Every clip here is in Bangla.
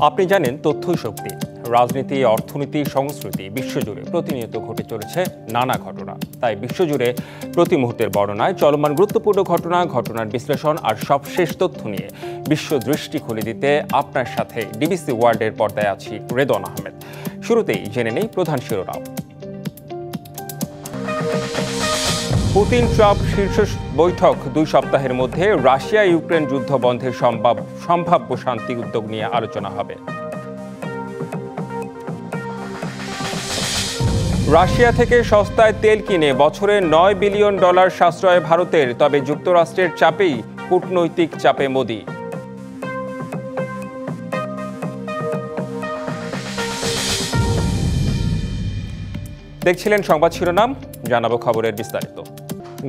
আপনি জানেন তথ্যই শক্তি। রাজনীতি, অর্থনীতি, সংস্কৃতি বিশ্বজুড়ে প্রতিনিয়ত ঘটে চলেছে নানা ঘটনা। তাই বিশ্বজুড়ে প্রতি মুহূর্তের বর্ণনায় চলমান গুরুত্বপূর্ণ ঘটনার বিশ্লেষণ আর সবশেষ তথ্য নিয়ে বিশ্ব দৃষ্টি খুলে দিতে আপনার সাথে ডিবিসি ওয়ার্ল্ডের পর্দায় আছি রেদওয়ান আহমেদ। শুরুতেই জেনে নেই প্রধান শিরোনাম। পুতিন ট্রাম্প শীর্ষ বৈঠক 2 সপ্তাহের মধ্যে রাশিয়া ইউক্রেন যুদ্ধ বন্ধের সম্ভাব্য শান্তি উদ্যোগ নিয়ে আলোচনা হবে। রাশিয়া থেকে সস্তায় তেল কিনে বছরে $9 বিলিয়ন সাশ্রয় ভারতের, তবে যুক্তরাষ্ট্রের চাপেই কূটনৈতিক চাপে মোদি। দেখছিলেন সংবাদ শিরোনাম, জানাবো খবরের বিস্তারিত।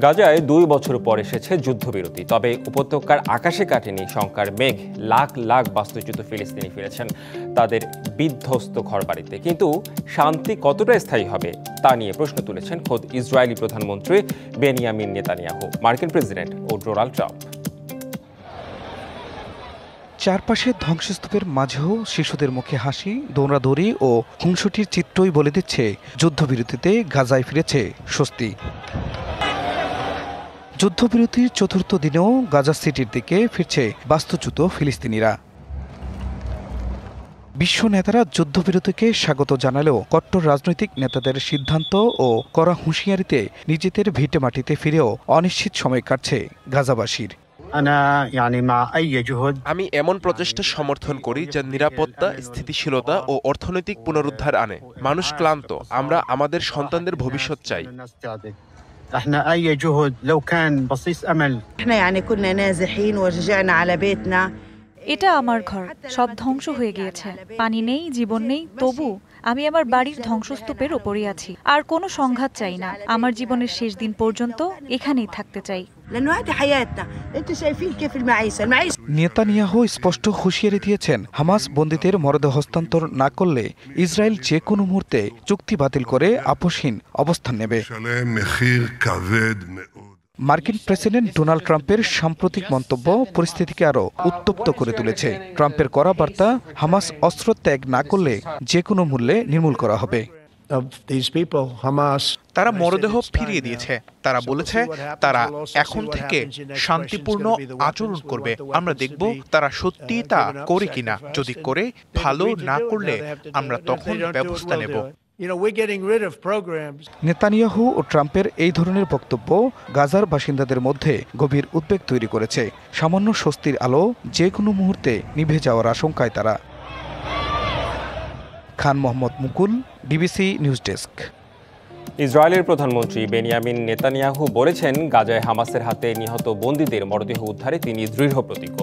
গাজায় 2 বছর পর এসেছে যুদ্ধবিরতি, তবে উপত্যকার আকাশে কাটেনি শঙ্কার মেঘ। লাখ লাখ বাস্তুচ্যুত ফিলিস্তিনি ফিরেছেন তাদের বিধ্বস্ত ঘরবাড়িতে। কিন্তু শান্তি কতটা স্থায়ী হবে তা নিয়ে প্রশ্ন তুলেছেন খোদ ইসরায়েলি প্রধানমন্ত্রী বেনিয়ামিন নেতানিয়াহু, মার্কিন প্রেসিডেন্ট ও ডোনাল্ড ট্রাম্প। চারপাশে ধ্বংসস্তূপের মাঝেও শিশুদের মুখে হাসি, দৌড়াদৌড়ি ও হুংসুটির চিত্রই বলে দিচ্ছে যুদ্ধবিরতিতে গাজায় ফিরেছে স্বস্তি। যুদ্ধবিরতির 4র্থ দিনেও গাজা সিটির দিকে ফিরছে বাস্তুচ্যুত ফিলিস্তিনিরা। বিশ্ব নেতারা যুদ্ধবিরতিকে স্বাগত জানালেও কট্টর রাজনৈতিক নেতাদের সিদ্ধান্ত ও কড়া হুঁশিয়ারিতে নিজেদের ভিটেমাটিতে ফিরেও অনিশ্চিত সময় কাটছে গাজাবাসীর। আমি এমন প্রচেষ্টা সমর্থন করি যা নিরাপত্তা, স্থিতিশীলতা ও অর্থনৈতিক পুনরুদ্ধার আনে। মানুষ ক্লান্ত, আমরা আমাদের সন্তানদের ভবিষ্যৎ চাই। احنا اي جهد لو كان بصيص امل احنا يعني كنا نازحين ورجعنا على بيتنا। এটা আমার ঘর, সব ধ্বংস হয়ে গিয়েছে, পানি নেই, জীবন নেই, তবু আমি আমার বাড়ির ধ্বংসস্তূপের ওপরই আছি। আর কোনো সংঘাত চাই না, আমার জীবনের শেষ দিন পর্যন্ত এখানেই থাকতে চাই। নেতানিয়াহু স্পষ্ট হুঁশিয়ারি দিয়েছেন, হামাস বন্দীদের মরদেহ হস্তান্তর না করলে ইসরায়েল যে কোনো মুহূর্তে চুক্তি বাতিল করে আপোষহীন অবস্থান নেবে। মার্কিন প্রেসিডেন্ট ডোনাল্ড ট্রাম্পের সাম্প্রতিক মন্তব্য পরিস্থিতিকে আরও উত্তপ্ত করে তুলেছে। ট্রাম্পের কড়া বার্তা, হামাস অস্ত্র ত্যাগ না করলে যে কোনো মূল্যে নির্মূল করা হবে। তারা মরদেহ ফিরিয়ে দিয়েছে। তারা বলেছে তারা এখন থেকে শান্তিপূর্ণ আচরণ করবে। আমরা দেখব তারা সত্যি তা করে কিনা। যদি করে, ভালো, না করলে আমরা তখন ব্যবস্থা নেব। নেতানিয়াহু ও ট্রাম্পের এই ধরনের বক্তব্য গাজার বাসিন্দাদের মধ্যে গভীর উদ্বেগ তৈরি করেছে। সামান্য স্বস্তির আলো যে কোনো মুহূর্তে নিভে যাওয়ার আশঙ্কায় তারা। খান মোহাম্মদ মুকুল, ডিবিসি নিউজ ডেস্ক। ইসরায়েলের প্রধানমন্ত্রী বেনিয়ামিন নেতানিয়াহু বলেছেন, গাজায় হামাসের হাতে নিহত বন্দীদের মরদেহ উদ্ধারে তিনি দৃঢ় প্রতিজ্ঞ।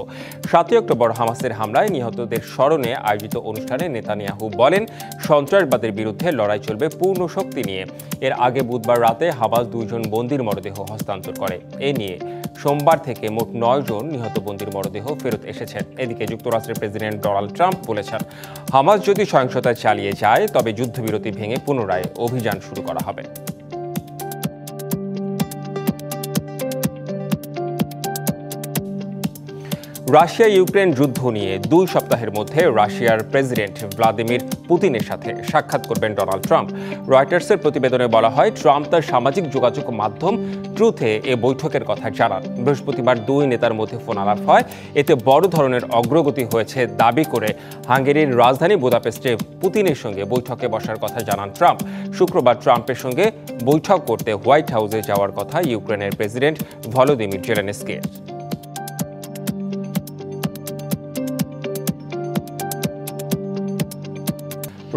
7 অক্টোবর হামাসের হামলায় নিহতদের স্মরণে আয়োজিত অনুষ্ঠানে নেতানিয়াহু বলেন, সন্ত্রাসবাদের বিরুদ্ধে লড়াই চলবে পূর্ণ শক্তি নিয়ে। এর আগে বুধবার রাতে হামাস 2 জন বন্দীর মরদেহ হস্তান্তর করে। এ নিয়ে সোমবার থেকে মোট 9 জন নিহত বন্দীর মরদেহ ফেরত এসেছেন। এদিকে যুক্তরাষ্ট্রের প্রেসিডেন্ট ডোনাল্ড ট্রাম্প বলেছেন, হামাস যদি সহিংসতা চালিয়ে যায় তবে যুদ্ধবিরতি ভেঙে পুনরায় অভিযান শুরু করা হবে। রাশিয়া ইউক্রেন যুদ্ধ নিয়ে 2 সপ্তাহের মধ্যে রাশিয়ার প্রেসিডেন্ট ভ্লাদিমির পুতিনের সাথে সাক্ষাৎ করবেন ডোনাল্ড ট্রাম্প। রয়টার্সের প্রতিবেদনে বলা হয়, ট্রাম্প তার সামাজিক যোগাযোগ মাধ্যম ট্রুথে এ বৈঠকের কথা জানান। বৃহস্পতিবার 2 নেতার মধ্যে ফোন আলাপ হয়। এতে বড় ধরনের অগ্রগতি হয়েছে দাবি করে হাঙ্গেরির রাজধানী বুদাপেস্টে পুতিনের সঙ্গে বৈঠকে বসার কথা জানান ট্রাম্প। শুক্রবার ট্রাম্পের সঙ্গে বৈঠক করতে হোয়াইট হাউসে যাওয়ার কথা ইউক্রেনের প্রেসিডেন্ট ভলোদিমির জেলেনস্কির।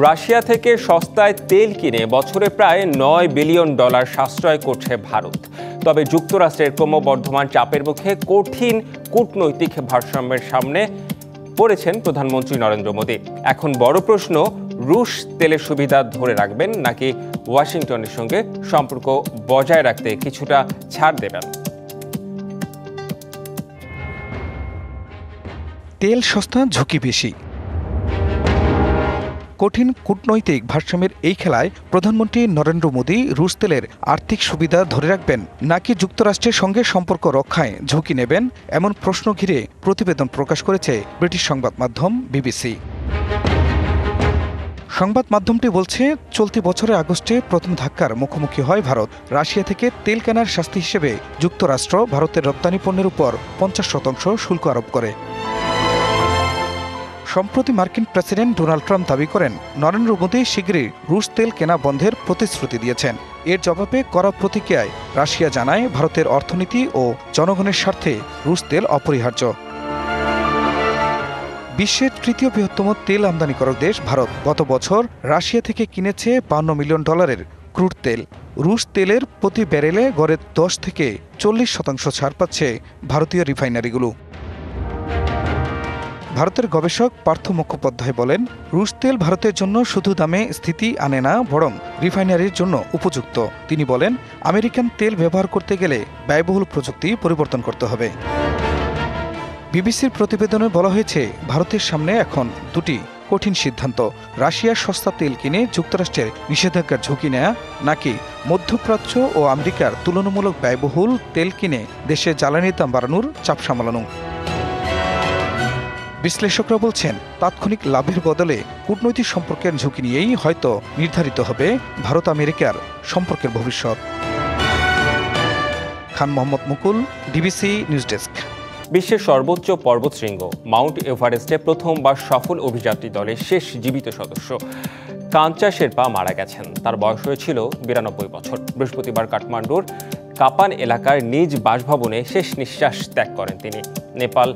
রাশিয়া থেকে সস্তায় তেল কিনে বছরে প্রায় $9 বিলিয়ন সাশ্রয় করছে ভারত। তবে যুক্তরাষ্ট্রের ক্রমবর্ধমান চাপের মুখে কঠিন কূটনৈতিক ভারসাম্যের সামনে পড়েছেন প্রধানমন্ত্রী নরেন্দ্র মোদী। এখন বড় প্রশ্ন, রুশ তেলের সুবিধা ধরে রাখবেন নাকি ওয়াশিংটনের সঙ্গে সম্পর্ক বজায় রাখতে কিছুটা ছাড় দেবেন। তেল সস্তা, ঝুঁকি বেশি। কঠিন কূটনৈতিক ভারসাম্যের এই খেলায় প্রধানমন্ত্রী নরেন্দ্র মোদী রুশ তেলের আর্থিক সুবিধা ধরে রাখবেন নাকি যুক্তরাষ্ট্রের সঙ্গে সম্পর্ক রক্ষায় ঝুঁকি নেবেন, এমন প্রশ্ন ঘিরে প্রতিবেদন প্রকাশ করেছে ব্রিটিশ সংবাদ মাধ্যম বিবিসি। সংবাদ মাধ্যমটি বলছে, চলতি বছরের আগস্টে প্রথম ধাক্কার মুখোমুখি হয় ভারত। রাশিয়া থেকে তেল কেনার শাস্তি হিসেবে যুক্তরাষ্ট্র ভারতের রপ্তানি পণ্যের উপর 50% শুল্ক আরোপ করে। সম্প্রতি মার্কিন প্রেসিডেন্ট ডোনাল্ড ট্রাম্প দাবি করেন, নরেন্দ্র মোদী শীঘ্রই রুশ তেল কেনা বন্ধের প্রতিশ্রুতি দিয়েছেন। এর জবাবে কড়া প্রতিক্রিয়ায় রাশিয়া জানায়, ভারতের অর্থনীতি ও জনগণের স্বার্থে রুশ তেল অপরিহার্য। বিশ্বের তৃতীয় বৃহত্তম তেল আমদানিকারক দেশ ভারত গত বছর রাশিয়া থেকে কিনেছে $52 মিলিয়ন ক্রুড তেল। রুশ তেলের প্রতি ব্যারেলে গড়ে 10 থেকে 40% ছাড় পাচ্ছে ভারতীয় রিফাইনারিগুলো। ভারতের গবেষক পার্থ মুখোপাধ্যায় বলেন, রুশ তেল ভারতের জন্য শুধু দামে স্থিতি আনে না, বরং রিফাইনারির জন্য উপযুক্ত। তিনি বলেন, আমেরিকান তেল ব্যবহার করতে গেলে ব্যয়বহুল প্রযুক্তি পরিবর্তন করতে হবে। বিবিসির প্রতিবেদনে বলা হয়েছে, ভারতের সামনে এখন দুটি কঠিন সিদ্ধান্ত: রাশিয়ার সস্তা তেল কিনে যুক্তরাষ্ট্রের নিষেধাজ্ঞার ঝুঁকি নেয়া, নাকি মধ্যপ্রাচ্য ও আমেরিকার তুলনামূলক ব্যয়বহুল তেল কিনে দেশে জ্বালানির দাম বাড়ানোর চাপ সামলানো। বিশ্লেষকরা বলছেন, তাৎক্ষণিক লাভের বদলে কূটনৈতিক সম্পর্কের ঝুঁকি নিয়েই হয়তো নির্ধারিত হবে ভারত আমেরিকার সম্পর্কের ভবিষ্যৎ। খান মোহাম্মদ মুকুল, ডিবিসি নিউজ ডেস্ক। বিশ্বের সর্বোচ্চ পর্বতশৃঙ্গ মাউন্ট এভারেস্টে প্রথমবার সফল অভিযাত্রী দলের শেষ জীবিত সদস্য কাঞ্চা শেরপা মারা গেছেন। তার বয়স হয়েছিল 92 বছর। বৃহস্পতিবার কাঠমান্ডুর কাপান এলাকার নিজ বাসভবনে শেষ নিঃশ্বাস ত্যাগ করেন তিনি। নেপাল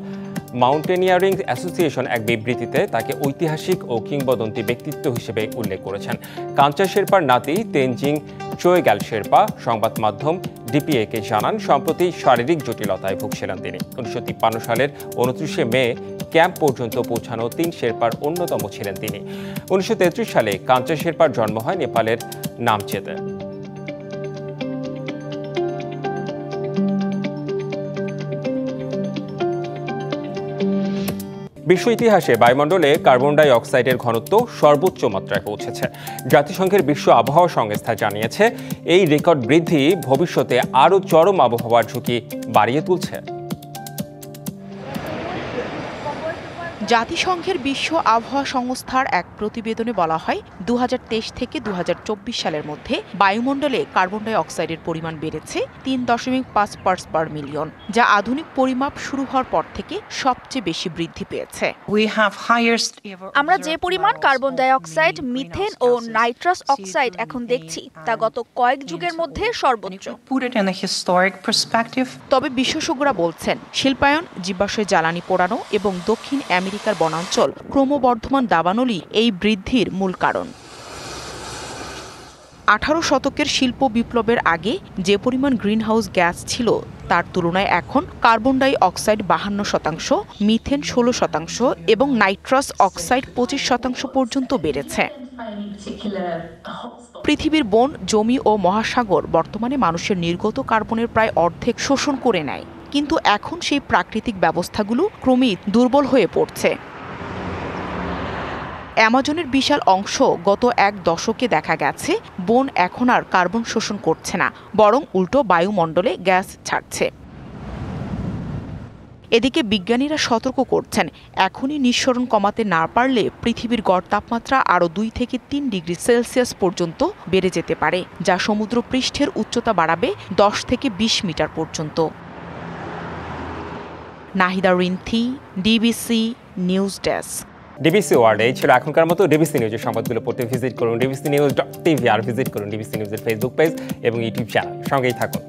মাউন্টেনিয়ারিং অ্যাসোসিয়েশন এক বিবৃতিতে তাকে ঐতিহাসিক ও কিংবদন্তি ব্যক্তিত্ব হিসেবে উল্লেখ করেছেন। কাঞ্চা শেরপার নাতি তেনজিং চোয়েগ্যাল শেরপা সংবাদ মাধ্যম ডিপিএকে জানান, সম্প্রতি শারীরিক জটিলতায় ভুগছিলেন তিনি। 1953 সালের 29শে মে ক্যাম্প পর্যন্ত পৌঁছানো 3 শেরপার অন্যতম ছিলেন তিনি। 1933 সালে কাঞ্চা শেরপার জন্ম হয় নেপালের নামচেতে। বিশ্ব ইতিহাসে বায়ুমণ্ডলে কার্বন ডাই অক্সাইডের ঘনত্ব সর্বোচ্চ মাত্রায় পৌঁছেছে। জাতিসংঘের বিশ্ব আবহাওয়া সংস্থা জানিয়েছে, এই রেকর্ড বৃদ্ধি ভবিষ্যতে আরও চরম আবহাওয়ার ঝুঁকি বাড়িয়ে তুলছে। জাতিসংঘের বিশ্ব আবহাওয়া সংস্থার এক প্রতিবেদনে বলা হয়, 2023 থেকে 2024 সালের মধ্যে বায়ুমণ্ডলে কার্বন ডাই অক্সাইডের পরিমাণ বেড়েছে 3.5 পার্টস পার মিলিয়ন, যা আধুনিক পরিমাপ শুরু হওয়ার পর থেকে সবচেয়ে বেশি বৃদ্ধি পেয়েছে। আমরা যে পরিমাণ কার্বন ডাই অক্সাইড, মিথেন ও নাইট্রাস অক্সাইড এখন দেখছি, তা গত কয়েক যুগের মধ্যে সর্বোচ্চ। তবে বিশেষজ্ঞরা বলছেন, শিল্পায়ন, জীবাশ্ম জ্বালানি পোড়ানো এবং দক্ষিণ আমেরিকার বনাঞ্চল ক্রমবর্ধমান দাবানলই এই বৃদ্ধির মূল কারণ। 18 শতকের শিল্প বিপ্লবের আগে যে পরিমাণ গ্রিনহাউস গ্যাস ছিল, তার তুলনায় এখন কার্বন ডাই অক্সাইড 52%, মিথেন 16% এবং নাইট্রাস অক্সাইড 25% পর্যন্ত বেড়েছে। পৃথিবীর বন, জমি ও মহাসাগর বর্তমানে মানুষের নির্গত কার্বনের প্রায় অর্ধেক শোষণ করে নেয়, কিন্তু এখন সেই প্রাকৃতিক ব্যবস্থাগুলো ক্রমেই দুর্বল হয়ে পড়ছে। অ্যামাজনের বিশাল অংশ গত এক দশকে দেখা গেছে বন এখন আর কার্বন শোষণ করছে না, বরং উল্টো বায়ুমণ্ডলে গ্যাস ছাড়ছে। এদিকে বিজ্ঞানীরা সতর্ক করছেন, এখনই নিঃসরণ কমাতে না পারলে পৃথিবীর গড় তাপমাত্রা আরও 2 থেকে 3 ডিগ্রি সেলসিয়াস পর্যন্ত বেড়ে যেতে পারে, যা সমুদ্র পৃষ্ঠের উচ্চতা বাড়াবে 10 থেকে 20 মিটার পর্যন্ত। Nahida Rinthi, DBC news desk. DBC world এই ছিল এখনকার মতো। ডিবিসি নিউজের সংবাদগুলো পড়তে ভিজিট করুন dbcnews.tv আর ভিজিট করুন ডিবিসি নিউজের ফেসবুক পেজ এবং ইউটিউব চ্যানেল। সঙ্গেই থাকুন।